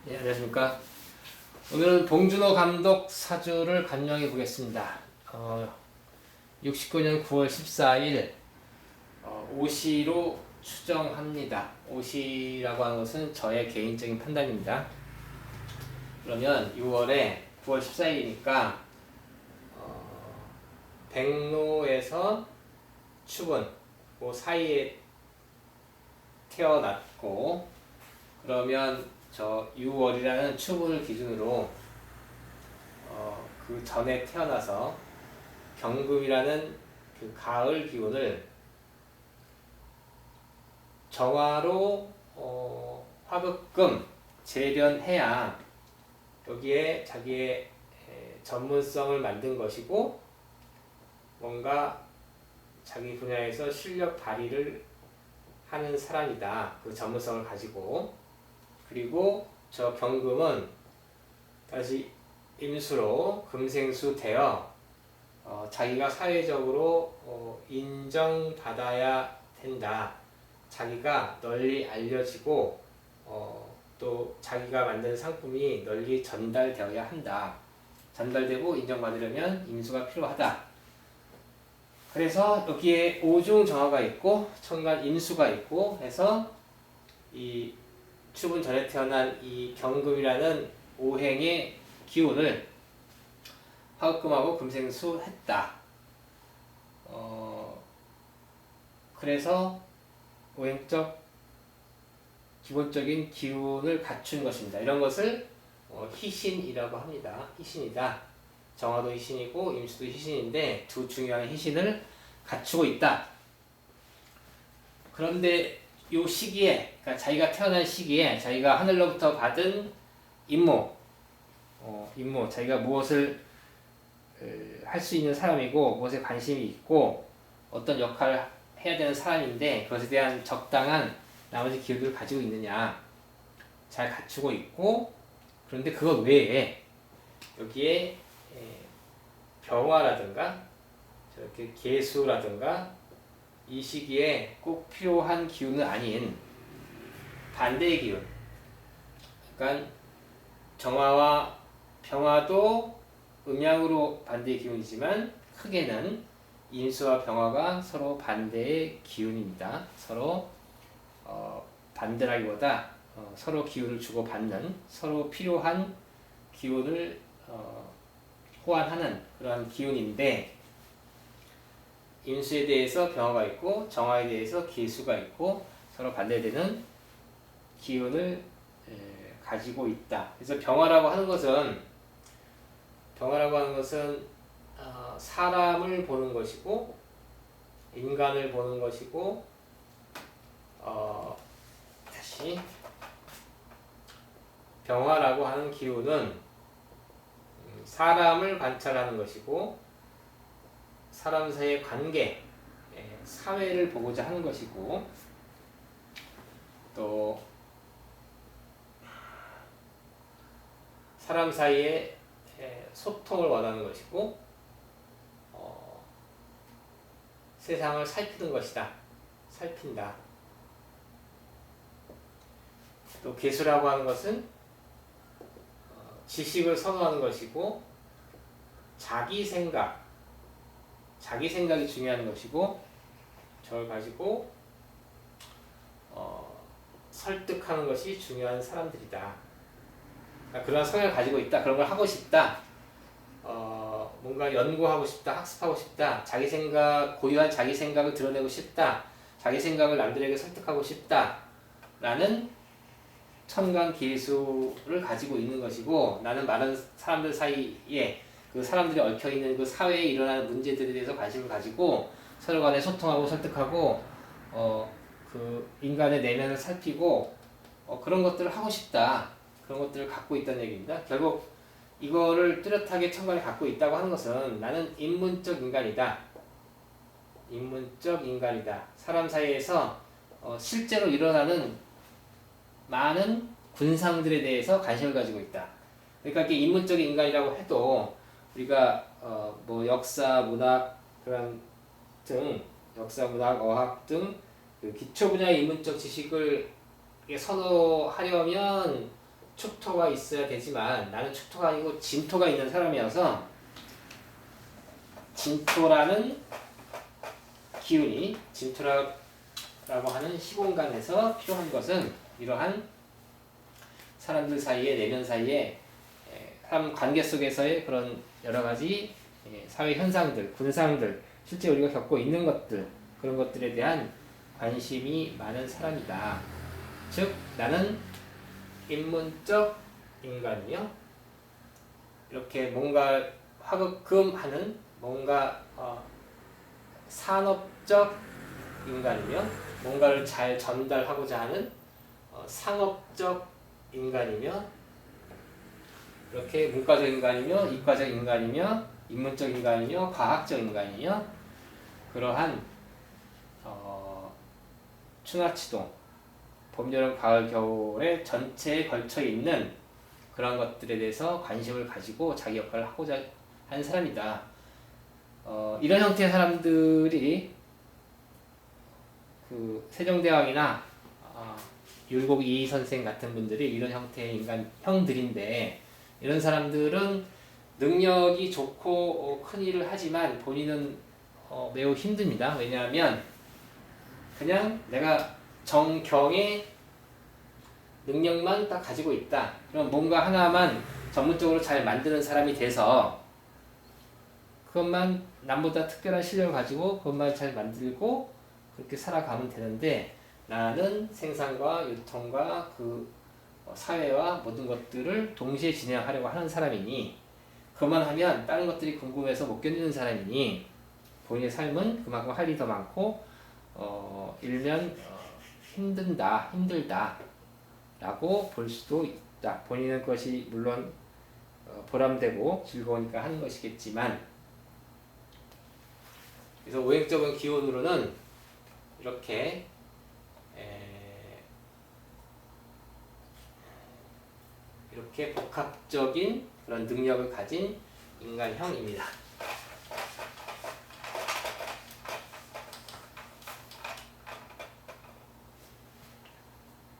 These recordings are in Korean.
예, 안녕하십니까. 오늘은 봉준호 감독 사주를 간략히 보겠습니다. 69년 9월 14일 오시로 추정합니다. 오시라고 하는 것은 저의 개인적인 판단입니다. 그러면 6월에 9월 14일이니까 백로에서 추분 그 사이에 태어났고, 그러면 저 6월이라는 추분을 기준으로 그 전에 태어나서 경금이라는 그 가을 기운을 정화로 화극금 재련해야 여기에 자기의 전문성을 만든 것이고, 뭔가 자기 분야에서 실력 발휘를 하는 사람이다. 그 전문성을 가지고. 그리고 저 경금은 다시 임수로 금생수 되어 자기가 사회적으로 인정받아야 된다. 자기가 널리 알려지고 또 자기가 만든 상품이 널리 전달되어야 한다. 전달되고 인정받으려면 임수가 필요하다. 그래서 여기에 오중 정화가 있고 천간 임수가 있고 해서 이 추분 전에 태어난 이 경금이라는 오행의 기운을 화극금하고 금생수 했다. 그래서 오행적 기본적인 기운을 갖춘 것입니다. 이런 것을 희신이라고 합니다. 희신이다. 정화도 희신이고 임수도 희신인데 두 중요한 희신을 갖추고 있다. 그런데 요 시기에, 그러니까 자기가 태어난 시기에 자기가 하늘로부터 받은 임무, 자기가 무엇을 할 수 있는 사람이고 무엇에 관심이 있고 어떤 역할을 해야 되는 사람인데 그것에 대한 적당한 나머지 기회를 가지고 있느냐, 잘 갖추고 있고, 그런데 그것 외에 여기에 병화라든가 저렇게 계수라든가 이 시기에 꼭 필요한 기운은 아닌 반대의 기운. 그러니까 정화와 병화도 음양으로 반대의 기운이지만 크게는 임수와 병화가 서로 반대의 기운입니다. 서로 반대라기보다 서로 기운을 주고받는, 서로 필요한 기운을 호환하는 그러한 기운인데, 임수에 대해서 병화가 있고 정화에 대해서 계수가 있고 서로 반대되는 기운을 가지고 있다. 그래서 병화라고 하는 것은 사람을 보는 것이고 인간을 보는 것이고 다시 병화라고 하는 기운은 사람을 관찰하는 것이고 사람 사이의 관계, 사회를 보고자 하는 것이고, 또 사람 사이의 소통을 원하는 것이고, 세상을 살피는 것이다. 살핀다. 또 계수라고 하는 것은 지식을 선호하는 것이고, 자기 생각이 중요한 것이고, 저를 가지고 설득하는 것이 중요한 사람들이다. 그러니까 그런 성향을 가지고 있다. 그런 걸 하고 싶다. 뭔가 연구하고 싶다. 학습하고 싶다. 고유한 자기 생각을 드러내고 싶다. 자기 생각을 남들에게 설득하고 싶다. 라는 천간계수를 가지고 있는 것이고, 나는 많은 사람들 사이에 그 사람들이 얽혀있는 그 사회에 일어나는 문제들에 대해서 관심을 가지고 서로 간에 소통하고 설득하고 그 인간의 내면을 살피고 그런 것들을 하고 싶다. 그런 것들을 갖고 있다는 얘기입니다. 결국 이거를 뚜렷하게 천간에 갖고 있다고 하는 것은 나는 인문적 인간이다. 인문적 인간이다. 사람 사이에서 실제로 일어나는 많은 군상들에 대해서 관심을 가지고 있다. 그러니까 이게 인문적인 인간이라고 해도 우리가 뭐 역사, 문학 그런 등 역사, 문학, 어학 등 그 기초 분야의 인문적 지식을 선호하려면 축토가 있어야 되지만 나는 축토가 아니고 진토가 있는 사람이어서 진토라는 기운이 진토라고 하는 시공간에서 필요한 것은 이러한 사람들 사이에 내면 사이에 사람 관계 속에서의 그런 여러 가지 사회 현상들, 군상들, 실제 우리가 겪고 있는 것들 그런 것들에 대한 관심이 많은 사람이다. 즉 나는 인문적 인간이며 이렇게 뭔가 화급금하는 뭔가 산업적 인간이며 뭔가를 잘 전달하고자 하는 상업적 인간이며 이렇게 문과적 인간이며 이과적 인간이며 인문적 인간이며 과학적 인간이며 그러한 추나치동 봄, 여름, 가을, 겨울에 전체에 걸쳐 있는 그런 것들에 대해서 관심을 가지고 자기 역할을 하고자 하는 사람이다. 이런 형태의 사람들이 그 세종대왕이나 율곡 이의 선생 같은 분들이 이런 형태의 인간 형들인데 이런 사람들은 능력이 좋고 큰 일을 하지만 본인은 매우 힘듭니다. 왜냐하면 그냥 내가 정경의 능력만 딱 가지고 있다. 그럼 뭔가 하나만 전문적으로 잘 만드는 사람이 돼서 그것만 남보다 특별한 실력을 가지고 그것만 잘 만들고 그렇게 살아가면 되는데 나는 생산과 유통과 그 사회와 모든 것들을 동시에 진행하려고 하는 사람이니 그것만 하면 다른 것들이 궁금해서 못 견디는 사람이니 본인의 삶은 그만큼 할 일이 더 많고 일면 힘들다 라고 볼 수도 있다. 본인은 것이 물론 보람되고 즐거우니까 하는 것이겠지만 그래서 오행적인 기운으로는 이렇게 이렇게 복합적인 그런 능력을 가진 인간형입니다.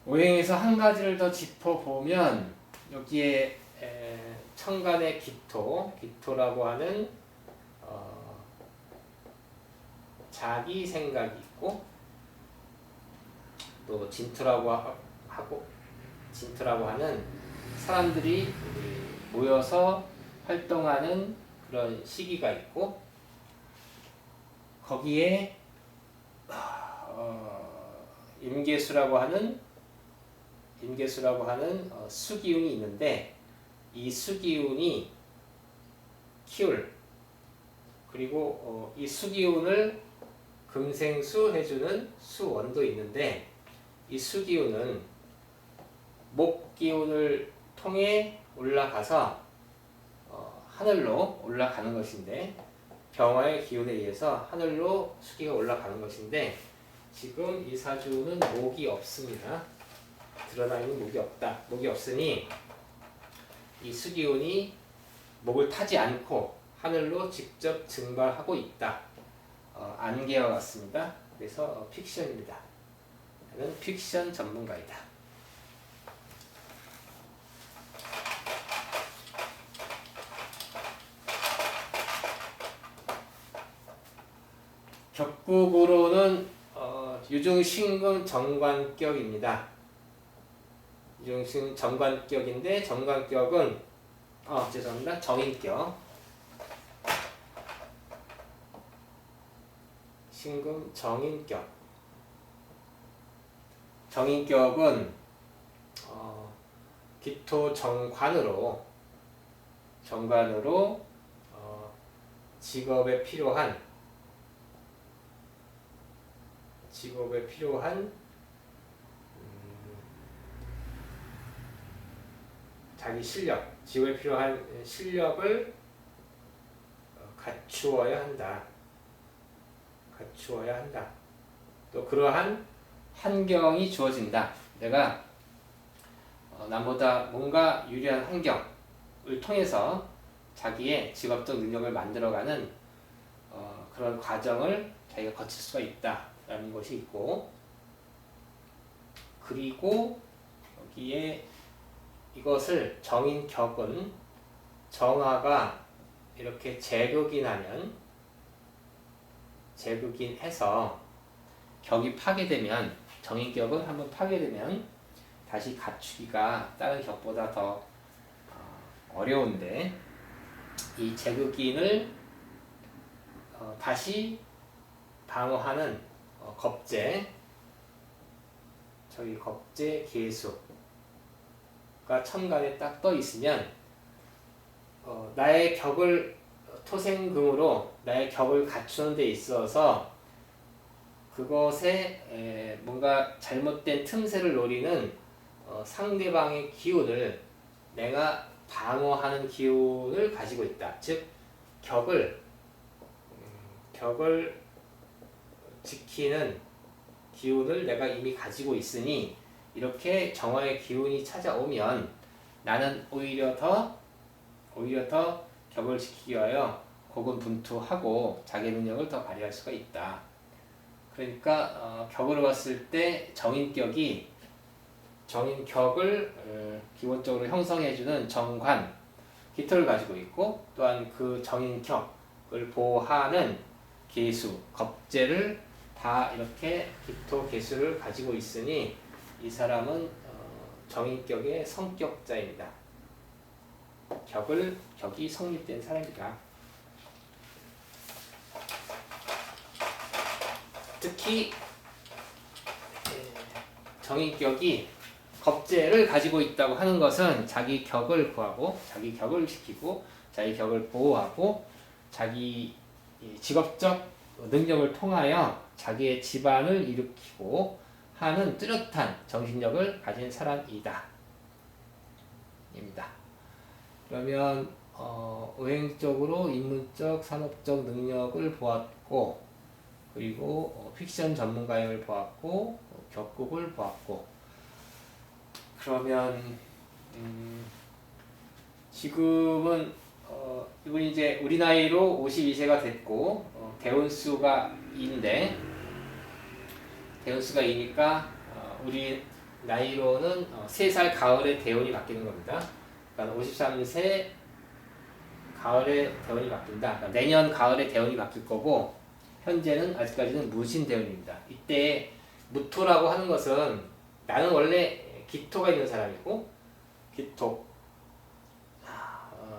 오행에서 한 가지를 더 짚어보면 여기에 천간의 기토라고 하는 자기 생각이 있고 또 진토라고 하는 사람들이 모여서 활동하는 그런 시기가 있고 거기에 임계수라고 하는 수기운이 있는데 이 수기운이 키울 그리고 이 수기운을 금생수 해주는 수원도 있는데 이 수기운은 목기운을 통해 올라가서 하늘로 올라가는 것인데 병화의 기운에 의해서 하늘로 수기가 올라가는 것인데 지금 이 사주는 목이 없습니다. 드러나 있는 목이 없다. 목이 없으니 이 수기운이 목을 타지 않고 하늘로 직접 증발하고 있다. 안개와 같습니다. 그래서 픽션입니다. 나는 픽션 전문가이다. 격국으로는 유중신금 정관격입니다. 유중신 정관격인데 정관격은 죄송합니다. 정인격. 신금 정인격. 정인격은 기토 정관으로 직업에 필요한 자기 직업에 필요한 실력을 갖추어야 한다. 또 그러한 환경이 주어진다. 내가 남보다 뭔가 유리한 환경을 통해서 자기의 직업적 능력을 만들어가는 그런 과정을 자기가 거칠 수가 있다라는 것이 있고 그리고 여기에 이것을 정인격은 정화가 이렇게 재극인해서 격이 파괴되면 정인격은 한번 파괴되면 다시 갖추기가 다른 격보다 더 어려운데 이 재극인을 다시 방어하는 겁재 계수가 천간에 딱 떠 있으면 나의 격을 토생금으로 나의 격을 갖추는 데 있어서 그것에 뭔가 잘못된 틈새를 노리는 상대방의 기운을 내가 방어하는 기운을 가지고 있다. 즉 격을 지키는 기운을 내가 이미 가지고 있으니 이렇게 정화의 기운이 찾아오면 나는 오히려 더 격을 지키기 위하여 고군분투하고 자기 능력을 더 발휘할 수가 있다. 그러니까 격으로 봤을 때 정인격을 기본적으로 형성해주는 정관, 기토를 가지고 있고 또한 그 정인격을 보호하는 계수, 겁재를 다 이렇게 기토, 계수를 가지고 있으니 이 사람은 정인격의 성격자입니다. 격이 성립된 사람이다. 특히 정인격이 겁재를 가지고 있다고 하는 것은 자기 격을 구하고 자기 격을 지키고 자기 격을 보호하고 자기 직업적 능력을 통하여 자기의 집안을 일으키고 하는 뚜렷한 정신력을 가진 사람이다. 입니다. 그러면 의행적으로 인문적, 산업적 능력을 보았고 그리고 픽션 전문가임을 보았고 격국을 보았고 그러면 지금은 이분이 이제 우리 나이로 52세가 됐고 대운수가 2인데 대운수가 2니까 우리 나이로는 3살 가을에 대운이 바뀌는 겁니다. 그러니까 53세 가을에 대운이 바뀐다. 그러니까 내년 가을에 대운이 바뀔 거고 현재는 아직까지는 무신 대운입니다. 이때 무토라고 하는 것은 나는 원래 기토가 있는 사람이고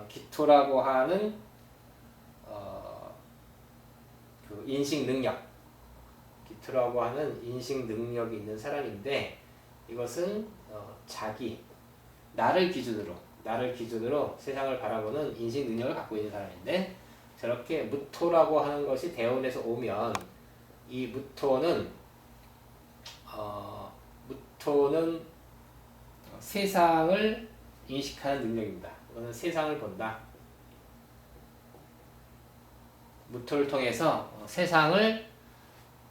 기토라고 하는 그 인식 능력이 있는 사람인데 이것은 나를 기준으로 세상을 바라보는 인식 능력을 갖고 있는 사람인데 저렇게 무토라고 하는 것이 대운에서 오면 이 무토는 세상을 인식하는 능력입니다. 이거는 세상을 본다. 무토를 통해서 세상을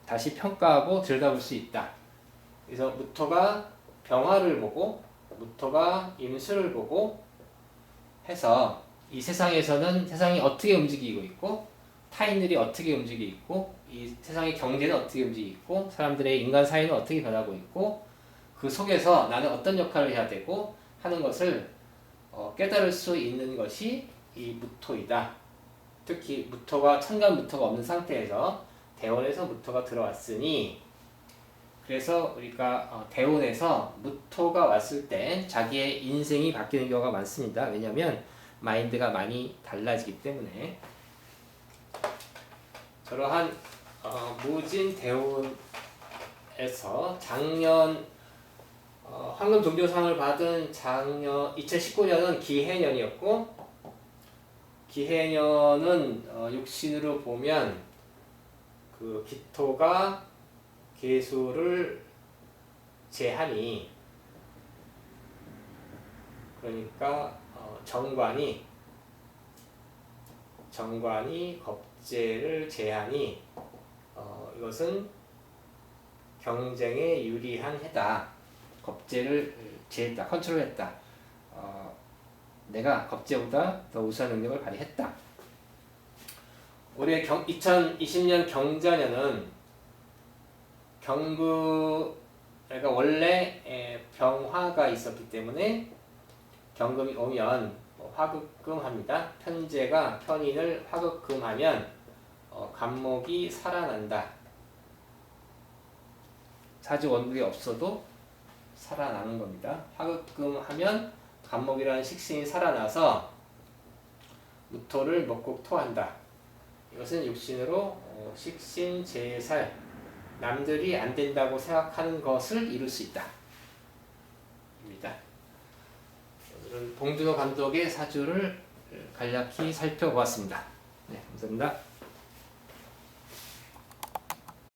다시 평가하고 들여다볼 수 있다. 그래서 무토가 병화를 보고 무토가 임수를 보고 해서 이 세상에서는 세상이 어떻게 움직이고 있고 타인들이 어떻게 움직이고 있고 이 세상의 경제는 어떻게 움직이고 있고 사람들의 인간 사회는 어떻게 변하고 있고 그 속에서 나는 어떤 역할을 해야 되고 하는 것을 깨달을 수 있는 것이 이 무토이다. 특히 천간 무토가 없는 상태에서 대원에서 무토가 들어왔으니 그래서 우리가 대운에서 무토가 왔을 때 자기의 인생이 바뀌는 경우가 많습니다. 왜냐하면 마인드가 많이 달라지기 때문에 저러한 무진 대운에서 작년 황금 종려상을 받은 작년 2019년은 기해년이었고 기해년은 육신으로 보면 그 기토가 계수를 제하니 그러니까 정관이 겁재를 제하니 이것은 경쟁에 유리한 해다. 겁재를 제했다. 컨트롤했다. 내가 겁재보다 더 우수한 능력을 발휘했다. 올해 2020년 경자년은 그러니까 원래 병화가 있었기 때문에 경금이 오면 화극금합니다. 편제가 편인을 화극금하면 간목이 살아난다. 사주 원국이 없어도 살아나는 겁니다. 화극금하면 간목이라는 식신이 살아나서 무토를 먹고 토한다. 이것은 육신으로 식신, 제살, 남들이 안 된다고 생각하는 것을 이룰 수 있다. 입니다. 오늘은 봉준호 감독의 사주를 간략히 살펴보았습니다. 네, 감사합니다.